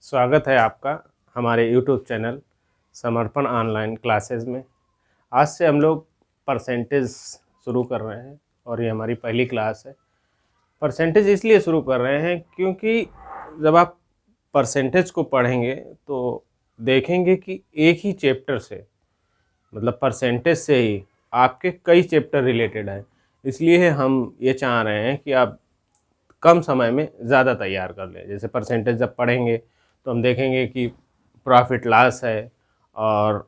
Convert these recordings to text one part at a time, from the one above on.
स्वागत है आपका हमारे YouTube चैनल समर्पण ऑनलाइन क्लासेस में। आज से हम लोग परसेंटेज शुरू कर रहे हैं और ये हमारी पहली क्लास है। परसेंटेज इसलिए शुरू कर रहे हैं क्योंकि जब आप परसेंटेज को पढ़ेंगे तो देखेंगे कि एक ही चैप्टर से मतलब परसेंटेज से ही आपके कई चैप्टर रिलेटेड हैं। इसलिए हम ये चाह रहे हैं कि आप कम समय में ज़्यादा तैयार कर लें। जैसे परसेंटेज जब पढ़ेंगे तो हम देखेंगे कि प्रॉफिट लॉस है और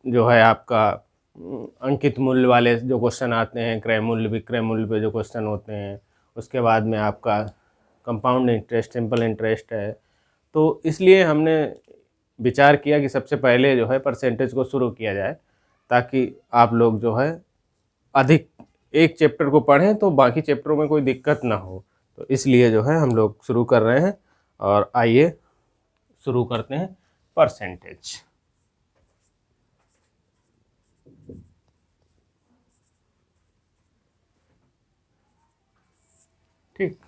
जो है आपका अंकित मूल्य वाले जो क्वेश्चन आते हैं, क्रय मूल्य विक्रय मूल्य पे जो क्वेश्चन होते हैं, उसके बाद में आपका कंपाउंड इंटरेस्ट, सिंपल इंटरेस्ट है। तो इसलिए हमने विचार किया कि सबसे पहले जो है परसेंटेज को शुरू किया जाए ताकि आप लोग जो है अधिक एक चैप्टर को पढ़ें तो बाकी चैप्टरों में कोई दिक्कत ना हो। तो इसलिए जो है हम लोग शुरू कर रहे हैं और आइए शुरू करते हैं परसेंटेज। ठीक,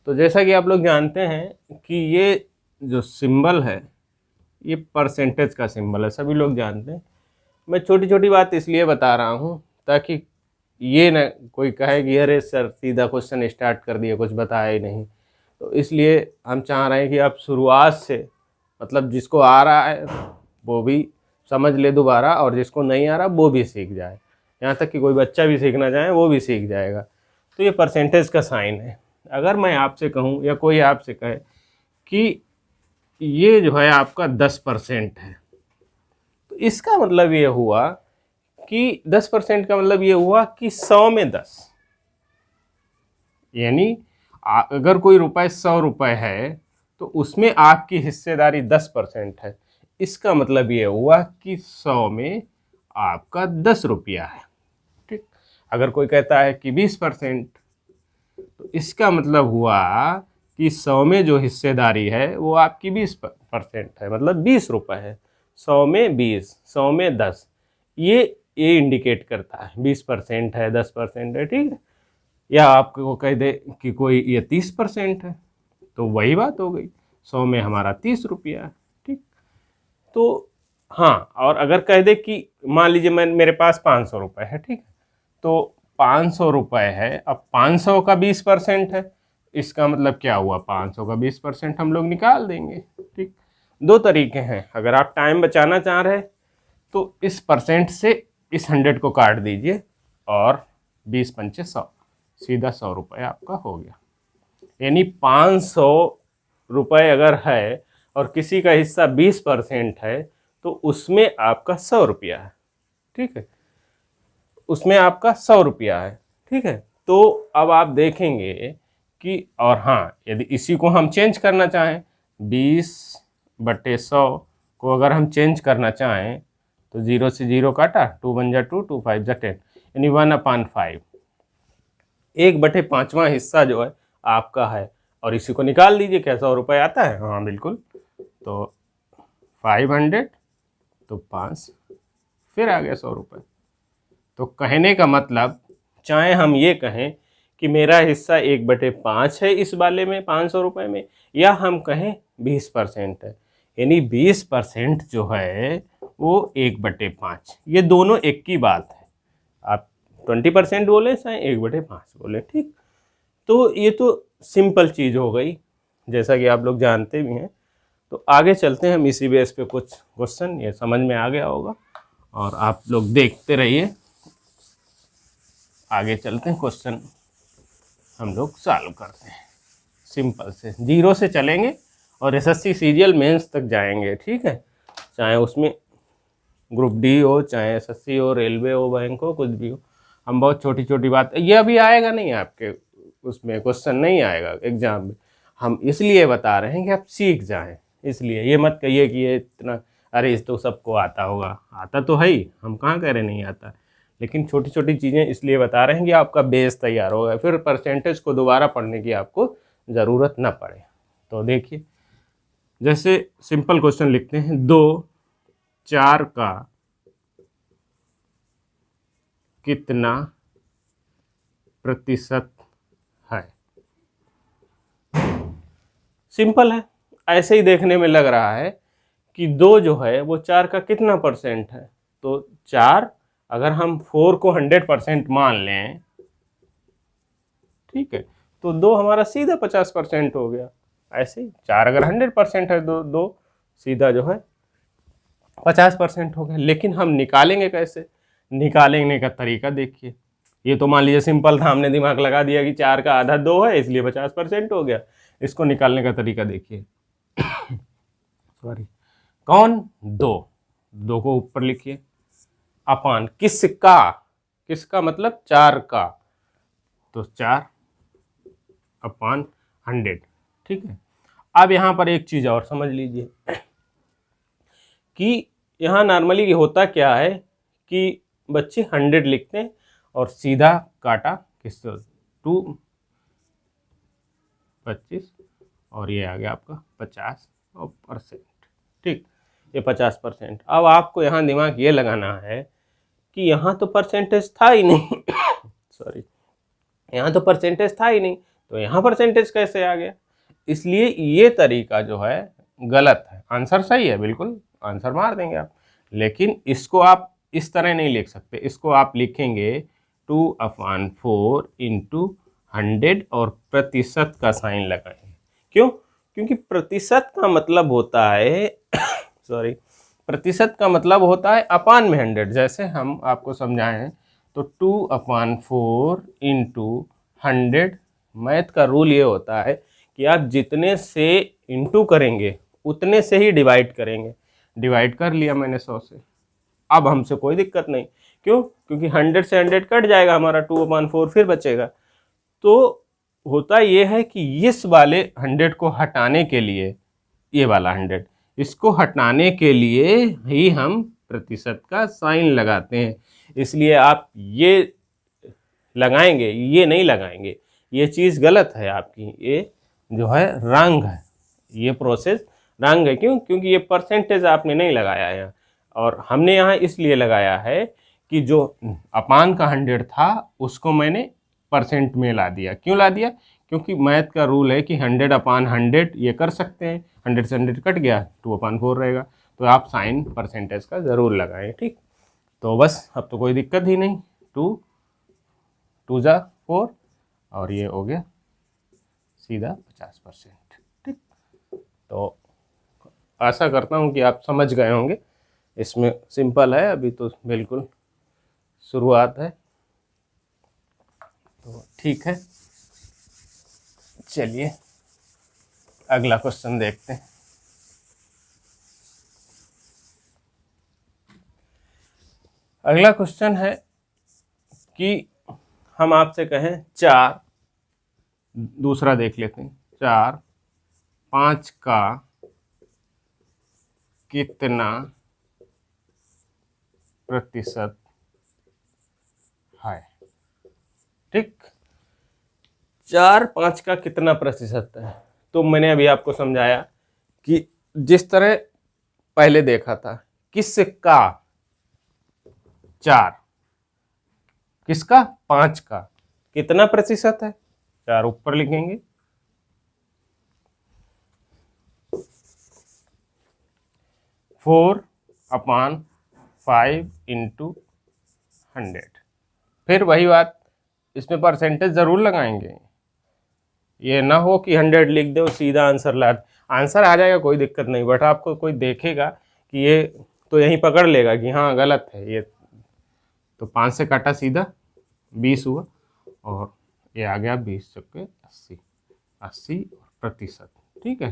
तो जैसा कि आप लोग जानते हैं कि ये जो सिंबल है ये परसेंटेज का सिंबल है, सभी लोग जानते हैं। मैं छोटी छोटी बात इसलिए बता रहा हूँ ताकि ये ना कोई कहे कि अरे सर सीधा क्वेश्चन स्टार्ट कर दिए, कुछ बताया ही नहीं। तो इसलिए हम चाह रहे हैं कि आप शुरुआत से मतलब जिसको आ रहा है वो भी समझ ले दोबारा और जिसको नहीं आ रहा वो भी सीख जाए। यहाँ तक कि कोई बच्चा भी सीखना चाहे वो भी सीख जाएगा। तो ये परसेंटेज का साइन है। अगर मैं आपसे कहूँ या कोई आपसे कहे कि ये जो है आपका 10% है, तो इसका मतलब ये हुआ कि 10% का मतलब ये हुआ कि 100 में 10, यानी अगर कोई रुपए 100 रुपए है तो उसमें आपकी हिस्सेदारी 10% है। इसका मतलब ये हुआ कि 100 में आपका 10 रुपया है। ठीक, अगर कोई कहता है कि 20%, तो इसका मतलब हुआ कि 100 में जो हिस्सेदारी है वो आपकी 20% है, मतलब 20 रुपए है। 100 में 20, 100 में 10, ये इंडिकेट करता है 20% है, 10% है। ठीक है, या आपको कह दे कि कोई ये 30% है तो वही बात हो गई, 100 में हमारा 30 रुपया है। ठीक, तो हाँ, और अगर कह दे कि मान लीजिए मेरे पास 500 रुपये है, ठीक है, तो 500 रुपये है, अब 500 का 20% है, इसका मतलब क्या हुआ, 500 का 20% हम लोग निकाल देंगे। ठीक, दो तरीके हैं। अगर आप टाइम बचाना चाह रहे हैं तो इस परसेंट से इस 100 को काट दीजिए और 20 पंचे 100, सीधा 100 रुपये आपका हो गया। यानी 500 रुपये अगर है और किसी का हिस्सा 20% है तो उसमें आपका 100 रुपया है। ठीक है, उसमें आपका 100 रुपया है। ठीक है, तो अब आप देखेंगे कि, और हाँ, यदि इसी को हम चेंज करना चाहें, 20/100 को अगर हम चेंज करना चाहें तो 0 से 0 काटा, 2 बन जा 2, 2 5 जा 10, यानी 1/5, 1/5वां हिस्सा जो है आपका है। और इसी को निकाल दीजिए, क्या 100 रुपये आता है? हाँ बिल्कुल। तो 500 तो 5, फिर आ गया 100 रुपये। तो कहने का मतलब, चाहे हम ये कहें कि मेरा हिस्सा 1/5 है इस वाले में 500 रुपये में, या हम कहें 20% है, यानी 20% जो है वो 1/5, ये दोनों एक की बात है। आप 20% बोले चाहे 1/5 बोले। ठीक, तो ये तो सिंपल चीज़ हो गई, जैसा कि आप लोग जानते भी हैं। तो आगे चलते हैं हम इसी बेस पे कुछ क्वेश्चन, ये समझ में आ गया होगा और आप लोग देखते रहिए। आगे चलते हैं, क्वेश्चन हम लोग सॉल्व करते हैं। सिंपल से 0 से चलेंगे और एसएससी सीरियल मेंस तक जाएंगे। ठीक है, चाहे उसमें ग्रुप डी हो, चाहे एसएससी हो, रेलवे हो, बैंक हो, कुछ भी हो। हम बहुत छोटी छोटी बात, ये अभी आएगा नहीं आपके उसमें, क्वेश्चन नहीं आएगा एग्जाम में। हम इसलिए बता रहे हैं कि आप सीख जाएं। इसलिए ये मत कहिए कि ये इतना, अरे इस तो सबको आता होगा, आता तो है ही, हम कहाँ कह रहे नहीं आता, लेकिन छोटी छोटी चीज़ें इसलिए बता रहे हैं कि आपका बेस तैयार होगा, फिर परसेंटेज को दोबारा पढ़ने की आपको ज़रूरत ना पड़े। तो देखिए, जैसे सिंपल क्वेश्चन लिखते हैं, 2/4 का कितना प्रतिशत है? सिंपल है, ऐसे ही देखने में लग रहा है कि 2 जो है वो 4 का कितना परसेंट है, तो 4 अगर हम 4 को 100% मान लें, ठीक है, तो 2 हमारा सीधा 50% हो गया। ऐसे ही 4 अगर 100% है, 2 सीधा जो है 50% हो गया। लेकिन हम निकालेंगे कैसे? निकालने का तरीका देखिए। ये तो मान लीजिए सिंपल था, हमने दिमाग लगा दिया कि 4 का आधा 2 है इसलिए 50% हो गया। इसको निकालने का तरीका देखिए। सॉरी, कौन? 2 को ऊपर लिखिए, अपान किसका? किसका मतलब 4 का, तो 4 अपान 100। ठीक है, अब यहां पर एक चीज और समझ लीजिए कि यहाँ नॉर्मली होता क्या है कि बच्चे 100 लिखते हैं और सीधा काटा किससे, 2 25 और ये आ गया आपका 50%। ठीक, ये 50%। अब आपको यहाँ दिमाग ये लगाना है कि यहाँ तो परसेंटेज था ही नहीं सॉरी, यहाँ तो परसेंटेज था ही नहीं, तो यहाँ परसेंटेज कैसे आ गया? इसलिए ये तरीका जो है गलत है। आंसर सही है, बिल्कुल आंसर मार देंगे आप, लेकिन इसको आप इस तरह नहीं लिख सकते। इसको आप लिखेंगे 2/4 इंटू 100 और प्रतिशत का साइन लगाएंगे। क्यों? क्योंकि प्रतिशत का मतलब होता है सॉरी, प्रतिशत का मतलब होता है अपान में 100। जैसे हम आपको समझाएं तो 2/4 इंटू 100, मैथ का रूल ये होता है कि आप जितने से इंटू करेंगे उतने से ही डिवाइड करेंगे। डिवाइड कर लिया मैंने 100 से, अब हमसे कोई दिक्कत नहीं। क्यों? क्योंकि 100 से 100 कट जाएगा, हमारा 2/4 फिर बचेगा। तो होता यह है कि इस वाले 100 को हटाने के लिए, ये वाला 100, इसको हटाने के लिए ही हम प्रतिशत का साइन लगाते हैं। इसलिए आप ये लगाएंगे, ये नहीं लगाएंगे, ये चीज़ गलत है आपकी, ये जो है रंग है, ये प्रोसेस रंग है। क्यों? क्योंकि ये परसेंटेज आपने नहीं लगाया है, और हमने यहाँ इसलिए लगाया है कि जो अपान का 100 था उसको मैंने परसेंट में ला दिया। क्यों ला दिया? क्योंकि मैथ का रूल है कि 100/100 ये कर सकते हैं, 100 से 100 कट गया, 2/4 रहेगा। तो आप साइन परसेंटेज का ज़रूर लगाएं। ठीक, तो बस अब तो कोई दिक्कत ही नहीं। 2 × 4 और ये हो गया सीधा 50%। ठीक, तो आशा करता हूँ कि आप समझ गए होंगे। इसमें सिंपल है, अभी तो बिल्कुल शुरुआत है। तो ठीक है, चलिए अगला क्वेश्चन देखते हैं। अगला क्वेश्चन है कि हम आपसे कहें 4, दूसरा देख लेते हैं, 4/5 का कितना प्रतिशत है? ठीक, 4/5 का कितना प्रतिशत है? तो मैंने अभी आपको समझाया कि जिस तरह पहले देखा था, किसका 4, किसका 5 का कितना प्रतिशत है? 4 ऊपर लिखेंगे, 4/5 इंटू 100। फिर वही बात, इसमें परसेंटेज ज़रूर लगाएंगे। ये ना हो कि 100 लिख दो सीधा आंसर ला, आंसर आ जाएगा कोई दिक्कत नहीं, बट आपको कोई देखेगा कि ये तो यहीं पकड़ लेगा कि हाँ गलत है ये। तो 5 से काटा सीधा 20 हुआ, और ये आ गया 20 चौके 80, 80 प्रतिशत। ठीक है,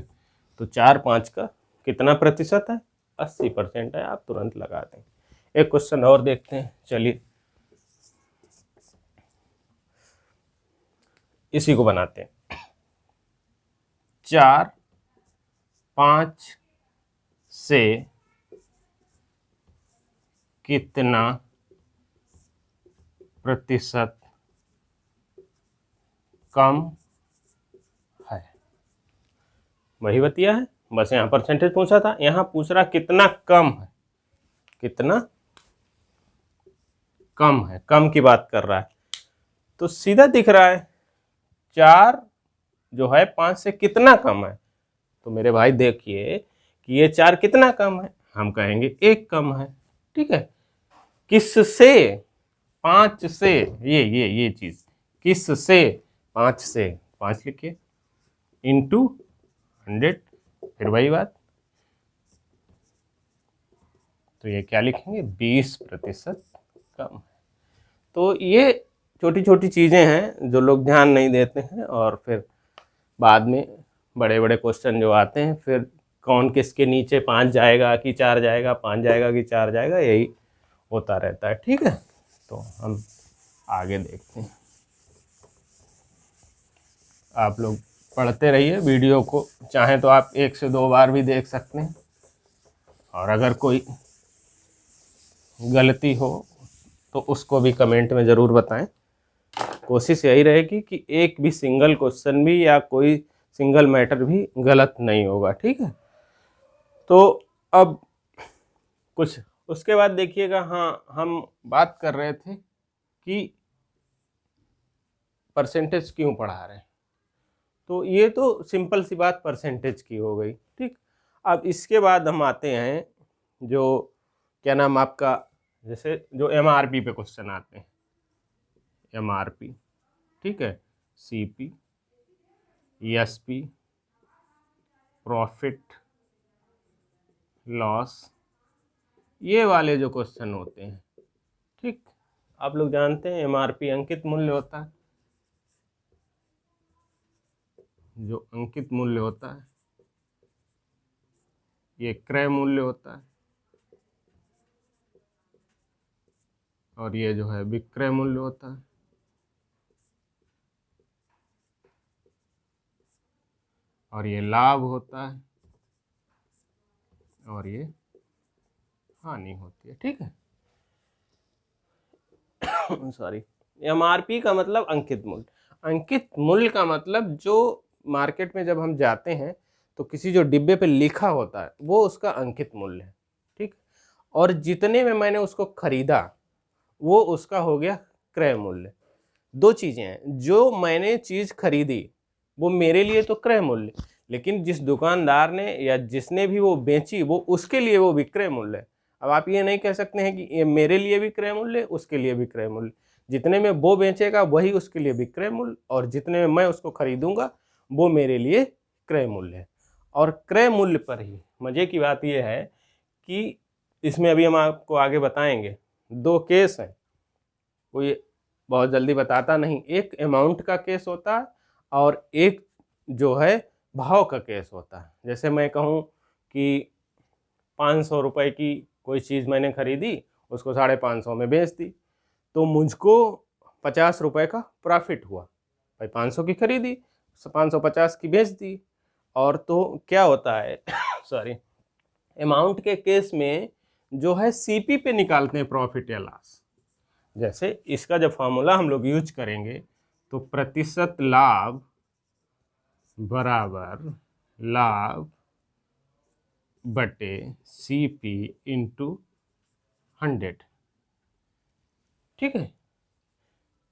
तो 4/5 का कितना प्रतिशत है? 80% है। आप तुरंत लगा दें। एक क्वेश्चन और देखते हैं, चलिए इसी को बनाते हैं। 4/5 से कितना प्रतिशत कम है? वही बतिया है, बस यहाँ परसेंटेज पूछा था, यहाँ पूछ रहा कितना कम है, कितना कम है, कम की बात कर रहा है। तो सीधा दिख रहा है 4 जो है 5 से कितना कम है, तो मेरे भाई देखिए कि ये 4 कितना कम है, हम कहेंगे 1 कम है। ठीक है, किससे? 5 से। ये चीज, किससे? 5 से। 5 लिखिए इंटू 100, फिर वही बात, तो ये क्या लिखेंगे? 20% कम है। तो ये छोटी छोटी चीज़ें हैं जो लोग ध्यान नहीं देते हैं, और फिर बाद में बड़े बड़े क्वेश्चन जो आते हैं, फिर कौन किसके नीचे 5 जाएगा कि 4 जाएगा, 5 जाएगा कि 4 जाएगा, यही होता रहता है। ठीक है, तो हम आगे देखते हैं। आप लोग पढ़ते रहिए, वीडियो को चाहें तो आप 1 से 2 बार भी देख सकते हैं, और अगर कोई गलती हो तो उसको भी कमेंट में ज़रूर बताएं। कोशिश यही रहेगी कि एक भी सिंगल क्वेश्चन भी या कोई सिंगल मैटर भी गलत नहीं होगा। ठीक है, तो अब कुछ उसके बाद देखिएगा, हाँ हम बात कर रहे थे कि परसेंटेज क्यों पढ़ा रहे हैं, तो ये तो सिंपल सी बात परसेंटेज की हो गई। ठीक, अब इसके बाद हम आते हैं जो क्या नाम आपका, जैसे जो एमआरपी पे क्वेश्चन आते हैं, एमआरपी। ठीक है, सीपी, एसपी, प्रॉफिट लॉस, ये वाले जो क्वेश्चन होते हैं। ठीक, आप लोग जानते हैं एमआरपी अंकित मूल्य होता है, जो अंकित मूल्य होता है, ये क्रय मूल्य होता है, और ये जो है विक्रय मूल्य होता है। और ये लाभ होता है, और ये हानि होती है। ठीक है, सॉरी, एमआरपी का मतलब अंकित मूल्य। अंकित मूल्य का मतलब जो मार्केट में जब हम जाते हैं तो किसी जो डिब्बे पे लिखा होता है वो उसका अंकित मूल्य है। ठीक, और जितने में मैंने उसको खरीदा वो उसका हो गया क्रय मूल्य। दो चीज़ें हैं, जो मैंने चीज़ खरीदी वो मेरे लिए तो क्रय मूल्य, लेकिन जिस दुकानदार ने या जिसने भी वो बेची वो उसके लिए वो विक्रय मूल्य है। अब आप ये नहीं कह सकते हैं कि ये मेरे लिए भी क्रय मूल्य, उसके लिए भी क्रय मूल्य। जितने में वो बेचेगा वही उसके लिए विक्रय मूल्य, और जितने में मैं उसको खरीदूंगा वो मेरे लिए क्रय मूल्य है। और क्रय मूल्य पर ही मज़े की बात यह है कि इसमें अभी हम आपको आगे बताएंगे, 2 केस हैं, कोई बहुत जल्दी बताता नहीं। एक अमाउंट का केस होता है और एक जो है भाव का केस होता है। जैसे मैं कहूँ कि 500 रुपये की कोई चीज़ मैंने खरीदी, उसको 550 में बेच दी, तो मुझको 50 रुपये का प्रॉफिट हुआ। भाई 500 की खरीदी, 550 की बेच दी। और तो क्या होता है सॉरी, अमाउंट के केस में जो है सीपी पे निकालते हैं प्रॉफिट या लॉस। जैसे इसका जब फॉर्मूला हम लोग यूज करेंगे तो प्रतिशत लाभ बराबर लाभ बटे सीपी इंटू 100। ठीक है,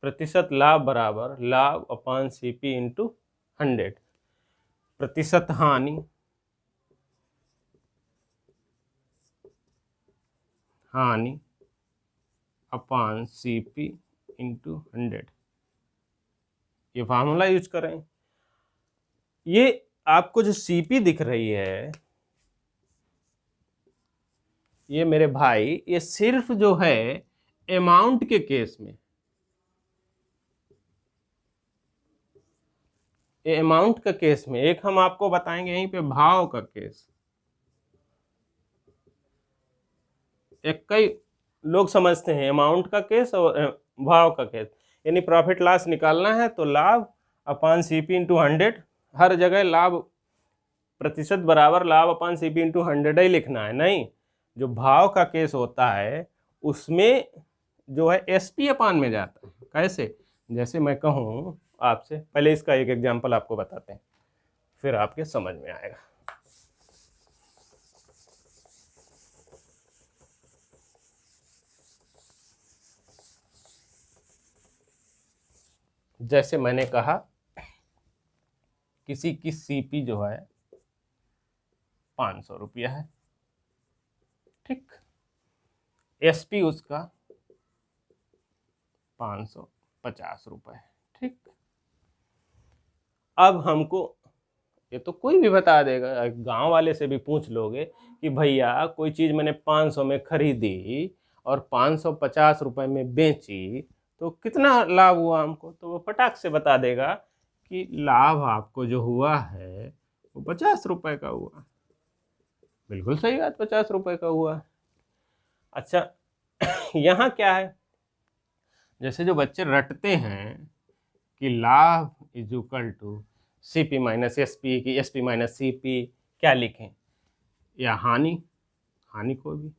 प्रतिशत लाभ बराबर लाभ अपॉन सीपी इंटू 100। प्रतिशत हानि हानि अपॉन सीपी इंटू 100, ये फार्मूला यूज करें। ये आपको जो सीपी दिख रही है ये मेरे भाई, ये सिर्फ जो है अमाउंट के केस में, ये अमाउंट का केस में, एक हम आपको बताएंगे यहीं पे भाव का केस। एक कई लोग समझते हैं अमाउंट का केस और भाव का केस, यानी प्रॉफिट लॉस निकालना है तो लाभ अपॉन सीपी इंटू 100, हर जगह लाभ प्रतिशत बराबर लाभ अपॉन सीपी इंटू 100 ही लिखना है। नहीं, जो भाव का केस होता है उसमें जो है एसपी अपान में जाता है। कैसे? जैसे मैं कहूँ आपसे, पहले इसका एक एग्जांपल आपको बताते हैं फिर आपके समझ में आएगा। जैसे मैंने कहा किसी की सीपी जो है 500 रुपया है। ठीक, एसपी उसका 550 रुपये। ठीक, अब हमको ये तो कोई भी बता देगा, गांव वाले से भी पूछ लोगे कि भैया कोई चीज़ मैंने 500 में खरीदी और 550 रुपये में बेची तो कितना लाभ हुआ हमको, तो वो फटाक से बता देगा कि लाभ आपको जो हुआ है वो 50 रुपये का हुआ। बिल्कुल सही बात, 50 रुपये का हुआ। अच्छा यहाँ क्या है, जैसे जो बच्चे रटते हैं कि लाभ is equal to CP minus SP की SP माइनस CP, क्या लिखें, या हानि को भी।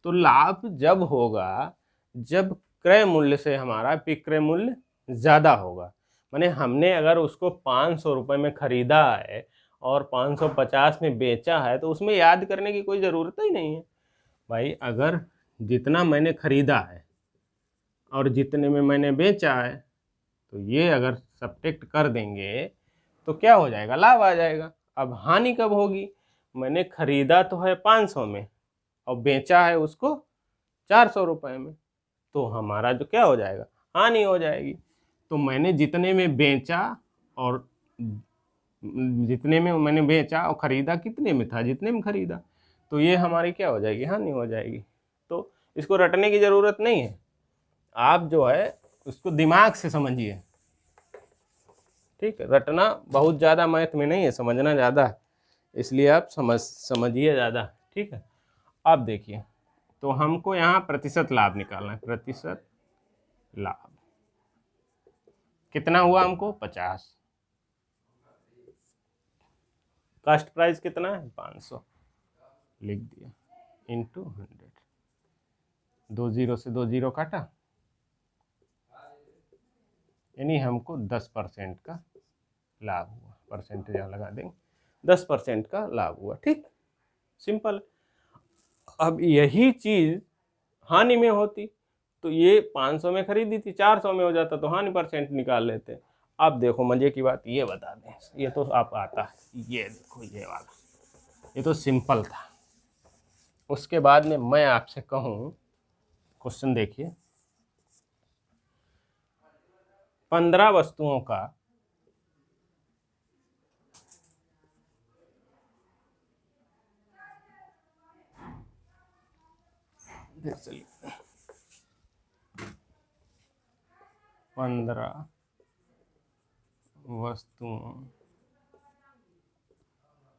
तो लाभ जब होगा जब क्रय मूल्य से हमारा विक्रय मूल्य ज़्यादा होगा। माने हमने अगर उसको 500 रुपये में खरीदा है और 550 में बेचा है तो उसमें याद करने की कोई ज़रूरत ही नहीं है भाई। अगर जितना मैंने खरीदा है और जितने में मैंने बेचा है तो ये अगर सब्ट्रैक्ट कर देंगे तो क्या हो जाएगा, लाभ आ जाएगा। अब हानि कब होगी, मैंने खरीदा तो है 500 में और बेचा है उसको 400 रुपये में, तो हमारा जो क्या हो जाएगा, हानि हो जाएगी। तो मैंने जितने में बेचा और जितने में मैंने बेचा और ख़रीदा कितने में था, जितने में ख़रीदा, तो ये हमारी क्या हो जाएगी, हानि हो जाएगी। तो इसको रटने की ज़रूरत नहीं है, आप जो है उसको दिमाग से समझिए। ठीक है, रटना बहुत ज़्यादा मैथ में नहीं है, समझना ज़्यादा है, इसलिए आप समझिए ज़्यादा। ठीक है, अब देखिए, तो हमको यहाँ प्रतिशत लाभ निकालना है। प्रतिशत लाभ कितना हुआ हमको, 50। कास्ट प्राइस कितना है, 500, लिख दिया, इंटू 100। 2 जीरो से 2 जीरो काटा, यानी हमको 10% का लाभ हुआ। परसेंटेज यहाँ लगा देंगे, 10% का लाभ हुआ। ठीक, सिंपल। अब यही चीज़ हानि में होती तो ये 500 में खरीदी थी, 400 में हो जाता तो हानि % निकाल लेते। अब देखो मज़े की बात ये बता दें, ये तो आप आता है, ये देखो ये वाला, ये तो सिंपल था। उसके बाद में मैं आपसे कहूँ, क्वेश्चन देखिए, 15 वस्तुओं का चलिए 15 वस्तुओं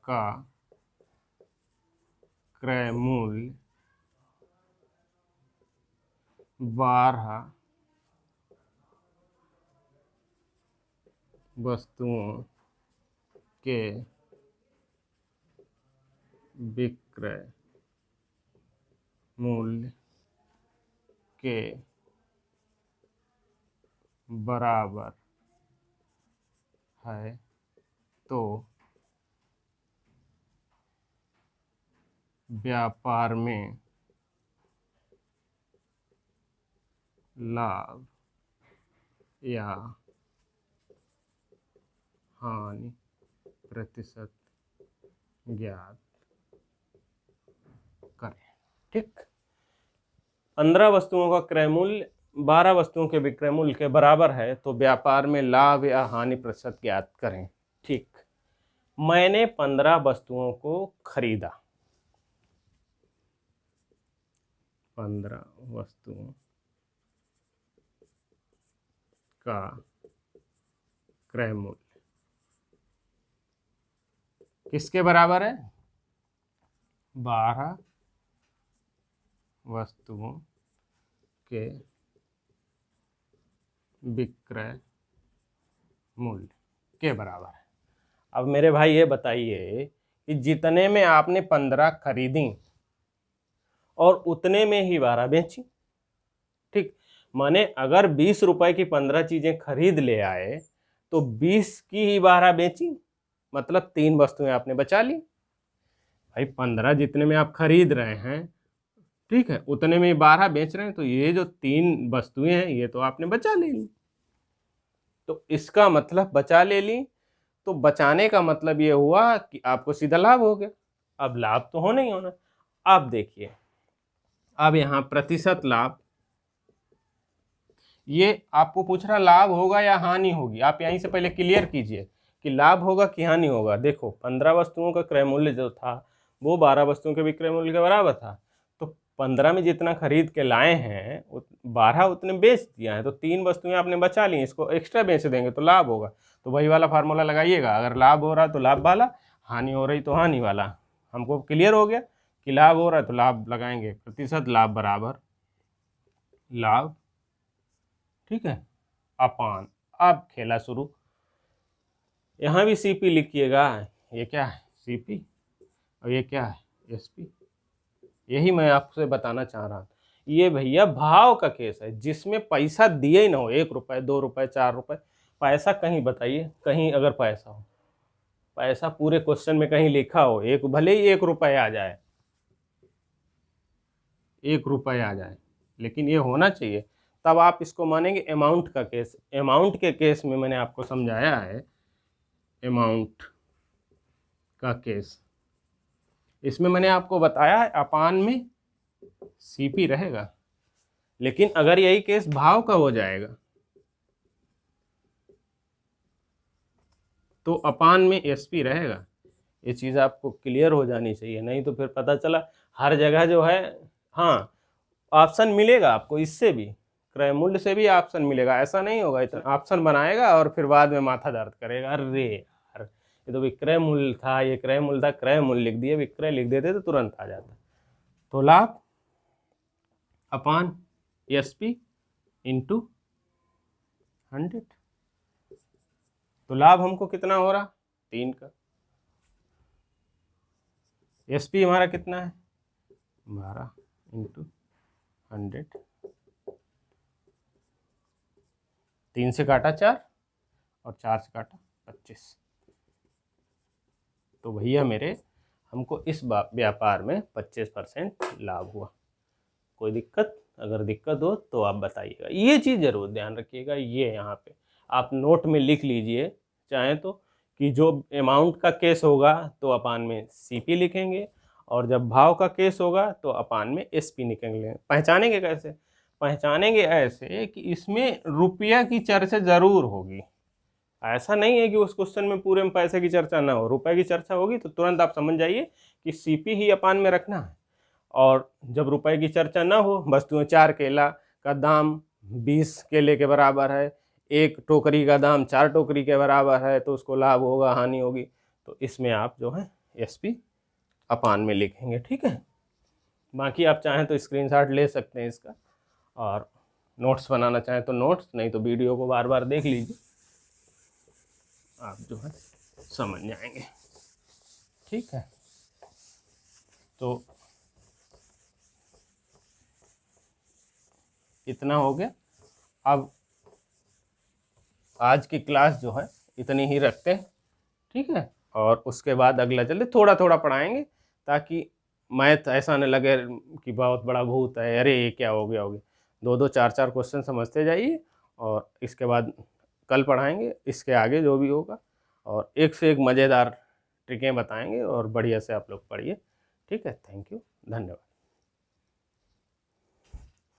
का क्रय मूल्य 12 वस्तुओं के विक्रय मूल्य के बराबर है तो व्यापार में लाभ या हानि प्रतिशत ज्ञात करें। ठीक, 15 वस्तुओं का क्रय मूल्य 12 वस्तुओं के विक्रय मूल्य के बराबर है तो व्यापार में लाभ या हानि प्रतिशत ज्ञात करें। ठीक, मैंने 15 वस्तुओं को खरीदा, 15 वस्तुओं का क्रय मूल्य किसके बराबर है, 12 वस्तुओं के विक्रय मूल्य के बराबर है। अब मेरे भाई ये बताइए कि जितने में आपने 15 खरीदी और उतने में ही 12 बेची। ठीक, माने अगर 20 रुपए की 15 चीज़ें खरीद ले आए तो 20 की ही 12 बेची, मतलब 3 वस्तुएं आपने बचा ली। भाई 15 जितने में आप खरीद रहे हैं, ठीक है, उतने में 12 बेच रहे हैं, तो ये जो 3 वस्तुएं हैं ये तो आपने बचा ले ली। तो इसका मतलब बचा ले ली तो बचाने का मतलब ये हुआ कि आपको सीधा लाभ हो गया। अब लाभ तो होना ही होना। अब देखिए, अब यहाँ प्रतिशत लाभ, ये आपको पूछ रहा लाभ होगा या हानि होगी। आप यहीं से पहले क्लियर कीजिए कि लाभ होगा कि हानि होगा। देखो 15 वस्तुओं का क्रय मूल्य जो था वो 12 वस्तुओं के विक्रय मूल्य के बराबर था। तो 15 में जितना खरीद के लाए हैं 12 उतने बेच दिया है, तो 3 वस्तुएं आपने बचा ली, इसको एक्स्ट्रा बेच देंगे तो लाभ होगा। तो वही वाला फार्मूला लगाइएगा, अगर लाभ हो रहा तो लाभ वाला, हानि हो रही तो हानि वाला। हमको क्लियर हो गया कि लाभ हो रहा है तो लाभ लगाएंगे, प्रतिशत लाभ बराबर लाभ, ठीक है, अपान। अब खेला शुरू। यहाँ भी सीपी लिखिएगा, ये क्या है सीपी और ये क्या है एसपी। यही मैं आपसे बताना चाह रहा था। ये भैया भाव का केस है जिसमें पैसा दिए ही ना हो, 1 रुपये 2 रुपये 4 रुपये, पैसा कहीं बताइए, कहीं अगर पैसा हो, पैसा पूरे क्वेश्चन में कहीं लिखा हो, एक भले ही 1 रुपये आ जाए, 1 रुपये आ जाए, लेकिन ये होना चाहिए, तब आप इसको मानेंगे अमाउंट का केस। अमाउंट के केस में मैंने आपको समझाया है, अमाउंट का केस, इसमें मैंने आपको बताया है अपान में सीपी रहेगा। लेकिन अगर यही केस भाव का हो जाएगा तो अपान में एसपी रहेगा। ये चीज़ आपको क्लियर हो जानी चाहिए, नहीं तो फिर पता चला हर जगह जो है, हाँ ऑप्शन मिलेगा आपको, इससे भी क्रय मूल्य से भी ऑप्शन मिलेगा, ऐसा नहीं होगा इतना ऑप्शन बनाएगा और फिर बाद में माथा दर्द करेगा, अरे यार ये तो विक्रय मूल्य था, ये क्रय मूल्य था, क्रय मूल्य लिख दिए, विक्रय लिख देते तो तुरंत आ जाता। तो लाभ अपान एसपी इंटू 100। तो लाभ हमको कितना हो रहा 3 का, एसपी हमारा कितना है 12 इंटू 100, 3 से काटा 4 और 4 से काटा 25। तो भैया मेरे हमको इस व्यापार में 25% लाभ हुआ। कोई दिक्कत? अगर दिक्कत हो तो आप बताइएगा, ये चीज़ ज़रूर ध्यान रखिएगा। ये यहाँ पे आप नोट में लिख लीजिए चाहें तो, कि जो अमाउंट का केस होगा तो अपान में सीपी लिखेंगे, और जब भाव का केस होगा तो अपान में एसपी निकलेंगे। पहचानेंगे कैसे? पहचानेंगे ऐसे कि इसमें रुपया की चर्चा ज़रूर होगी। ऐसा नहीं है कि उस क्वेश्चन में पूरे में पैसे की चर्चा ना हो, रुपए की चर्चा होगी तो तुरंत आप समझ जाइए कि सीपी ही अपान में रखना है। और जब रुपए की चर्चा ना हो, वस्तुएं 4 केला का दाम 20 केले के बराबर है, 1 टोकरी का दाम 4 टोकरी के बराबर है, तो उसको लाभ होगा हानि होगी, तो इसमें आप जो है एसपी अपान में लिखेंगे, ठीक है। बाकी आप चाहें तो स्क्रीनशॉट ले सकते हैं इसका, और नोट्स बनाना चाहें तो नोट्स, नहीं तो वीडियो को बार बार देख लीजिए, आप जो है समझ जाएंगे, ठीक है। तो इतना हो गया। अब आज की क्लास जो है इतनी ही रखते हैं, ठीक है, और उसके बाद अगला चले थोड़ा थोड़ा पढ़ाएंगे, ताकि मैथ ऐसा न लगे कि बहुत बड़ा भूत है, अरे ये क्या हो गया 2 4 क्वेश्चन समझते जाइए, और इसके बाद कल पढ़ाएंगे इसके आगे जो भी होगा, और एक से एक मज़ेदार ट्रिकें बताएंगे, और बढ़िया से आप लोग पढ़िए, ठीक है। थैंक यू, धन्यवाद।